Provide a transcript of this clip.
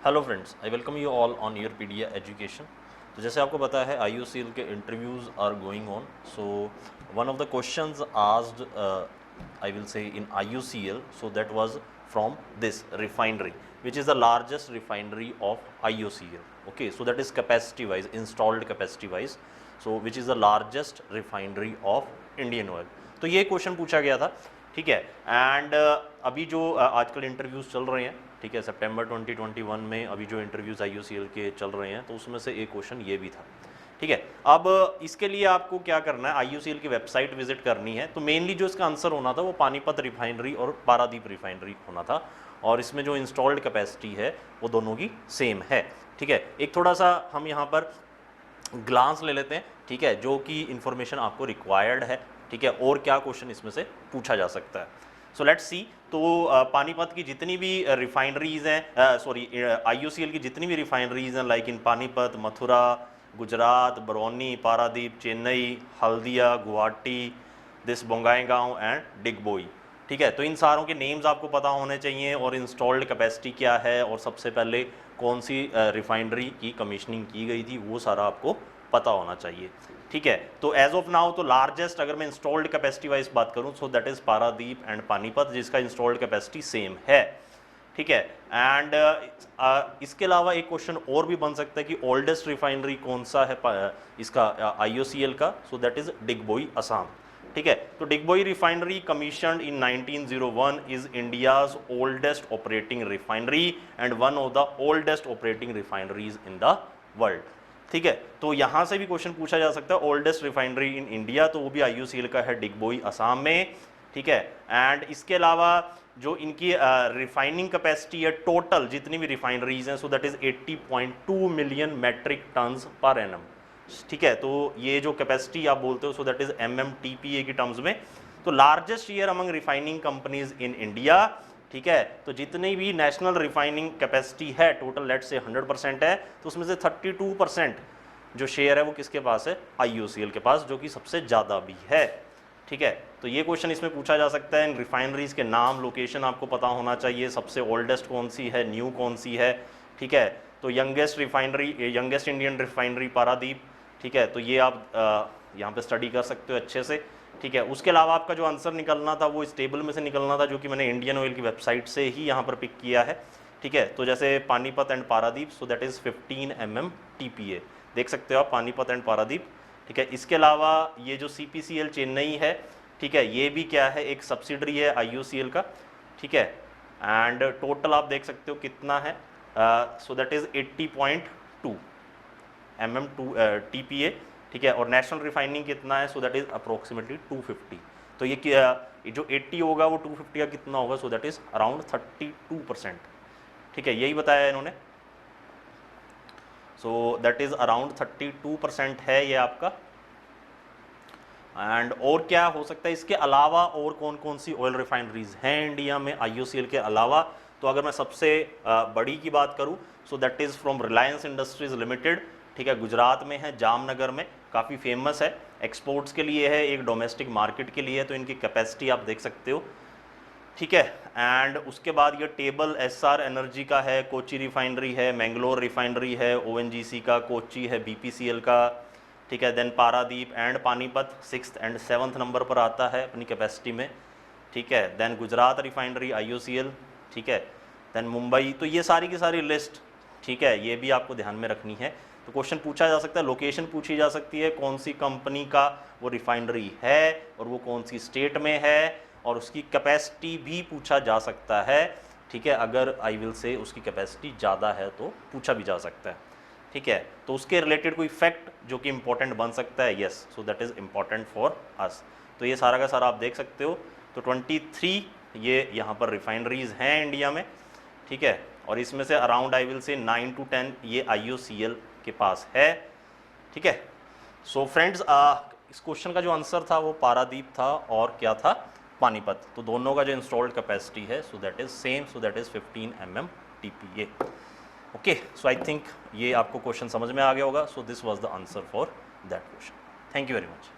Hello friends, I welcome you all on your pedia education. तो जैसे आपको पता है IUCL के interviews are going on. So one of the questions asked I will say in IUCL, so that was from this refinery which is the largest refinery of IOCL. Okay, so that is capacity wise, installed capacity wise, so which is the largest refinery of Indian oil. तो ये question पूछा गया था, ठीक है। And अभी जो आजकल इंटरव्यूज़ चल रहे हैं, ठीक है, सितंबर 2021 में अभी जो इंटरव्यूज़ IOCL के चल रहे हैं, तो उसमें से एक क्वेश्चन ये भी था, ठीक है। अब इसके लिए आपको क्या करना है, IOCL की वेबसाइट विजिट करनी है। तो मेनली जो इसका आंसर होना था वो पानीपत रिफाइनरी और पारादीप रिफाइनरी होना था, और इसमें जो इंस्टॉल्ड कैपेसिटी है वो दोनों की सेम है, ठीक है। एक थोड़ा सा हम यहाँ पर ग्लांस ले लेते हैं, ठीक है, जो कि इंफॉर्मेशन आपको रिक्वायर्ड है, ठीक है, और क्या क्वेश्चन इसमें से पूछा जा सकता है। So let's see. तो पानीपत की जितनी भी रिफाइनरीज हैं, सॉरी IOCL की जितनी भी रिफाइनरीज हैं, like in Panipat, Mathura, Gujarat, Barauni, Paradip, Chennai, Haldia, Guwahati, this Bongaigaon and Digboi, ठीक है। तो इन सारों के नेम्स आपको पता होने चाहिए, और इंस्टॉल्ड कैपेसिटी क्या है, और सबसे पहले कौन सी रिफाइनरी की कमीशनिंग की गई थी, वो सारा आपको पता होना चाहिए, ठीक है। तो एज ऑफ नाउ तो लार्जेस्ट, अगर मैं इंस्टॉल्ड कैपेसिटी वाइज बात करूं, सो that is Paradip and Panipat, जिसका इंस्टॉल्ड कैपेसिटी सेम है, ठीक है। एंड इसके अलावा एक क्वेश्चन और भी बन सकता है कि ओल्डेस्ट रिफाइनरी कौन सा है इसका IOCL का, सो दैट इज डिगबोई, असम, ठीक है। तो Digboi refinery commissioned in 1901 is India's oldest operating refinery and one of the oldest operating refineries in the world, ठीक है। तो यहां से भी क्वेश्चन पूछा जा सकता है, ओल्डेस्ट रिफाइनरी इन इंडिया, तो वो भी IOCL का है, डिगबोई, असम में, ठीक है। एंड इसके अलावा जो इनकी रिफाइनिंग कैपेसिटी है टोटल जितनी भी रिफाइनरीज हैं, so that is 80.2 million metric tons per annum, ठीक है। तो ये जो कैपेसिटी आप बोलते हो, सो दैट इज MMTPA की टर्म्स में। तो largest year among refining companies in India, ठीक है। तो जितनी भी नेशनल रिफाइनिंग कैपेसिटी है टोटल, लेट से 100% है, तो उसमें से 32% जो शेयर है वो किसके पास है, IOCL के पास, जो कि सबसे ज़्यादा भी है, ठीक है। तो ये क्वेश्चन इसमें पूछा जा सकता है। इन रिफाइनरीज के नाम, लोकेशन आपको पता होना चाहिए, सबसे ओल्डेस्ट कौन सी है, न्यू कौन सी है, ठीक है। तो youngest refinery, youngest Indian refinery Paradip, ठीक है। तो ये आप यहाँ पे स्टडी कर सकते हो अच्छे से, ठीक है। उसके अलावा आपका जो आंसर निकलना था वो इस टेबल में से निकलना था, जो कि मैंने इंडियन ऑयल की वेबसाइट से ही यहाँ पर पिक किया है, ठीक है। तो जैसे Panipat and Paradip, so that is 15 MMTPA, देख सकते हो आप, पानीपत एंड पारादीप, ठीक है। इसके अलावा ये जो CPCL चेन्नई है, ठीक है, ये भी क्या है, एक सब्सिडरी है IOCL का, ठीक है। एंड टोटल आप देख सकते हो कितना है, सो दैट इज़ 80.2 MMTPA, ठीक है। और नेशनल रिफाइनिंग कितना है, सो दैट इज अप्रोक्सीमेटली 250। तो ये जो 80 होगा वो 250 का कितना होगा, सो दैट इज अराउंड 32%, ठीक है, यही बताया इन्होंने। सो दैट इज अराउंड 32% है ये आपका। एंड और क्या हो सकता है इसके अलावा, और कौन कौन सी ऑयल रिफाइनरीज हैं इंडिया में IOCL के अलावा। तो अगर मैं सबसे बड़ी की बात करूं, so that is from Reliance industries limited, ठीक है, गुजरात में है, जामनगर में, काफ़ी फेमस है, एक्सपोर्ट्स के लिए है, एक डोमेस्टिक मार्केट के लिए है। तो इनकी कैपेसिटी आप देख सकते हो, ठीक है। एंड उसके बाद ये टेबल SR एनर्जी का है, कोची रिफाइनरी है, मैंगलोर रिफाइनरी है, ONGC का, कोची है, BPCL का, ठीक है। Then Paradip and Panipat 6th and 7th number पर आता है अपनी कैपेसिटी में, ठीक है। देन गुजरात रिफाइनरी IOCL, ठीक है। देन मुंबई। तो ये सारी की सारी लिस्ट, ठीक है, ये भी आपको ध्यान में रखनी है। तो क्वेश्चन पूछा जा सकता है, लोकेशन पूछी जा सकती है, कौन सी कंपनी का वो रिफाइनरी है और वो कौन सी स्टेट में है, और उसकी कैपेसिटी भी पूछा जा सकता है, ठीक है। अगर आई विल से उसकी कैपेसिटी ज़्यादा है तो पूछा भी जा सकता है, ठीक है। तो उसके रिलेटेड कोई फैक्ट जो कि इंपॉर्टेंट बन सकता है, yes, so that is important for us. तो ये सारा का सारा आप देख सकते हो। तो 23 ये यहाँ पर रिफाइनरीज हैं इंडिया में, ठीक है। और इसमें से अराउंड आई विल से 9 to 10 ये IOCL के पास है, ठीक है। सो फ्रेंड्स, इस क्वेश्चन का जो आंसर था वो पारादीप था और क्या था, पानीपत। तो दोनों का जो इंस्टॉल्ड कैपेसिटी है, सो that is same, so that is 15 MMTPA। Okay, so I think ये आपको क्वेश्चन समझ में आ गया होगा। So this was the answer for that question. Thank you very much.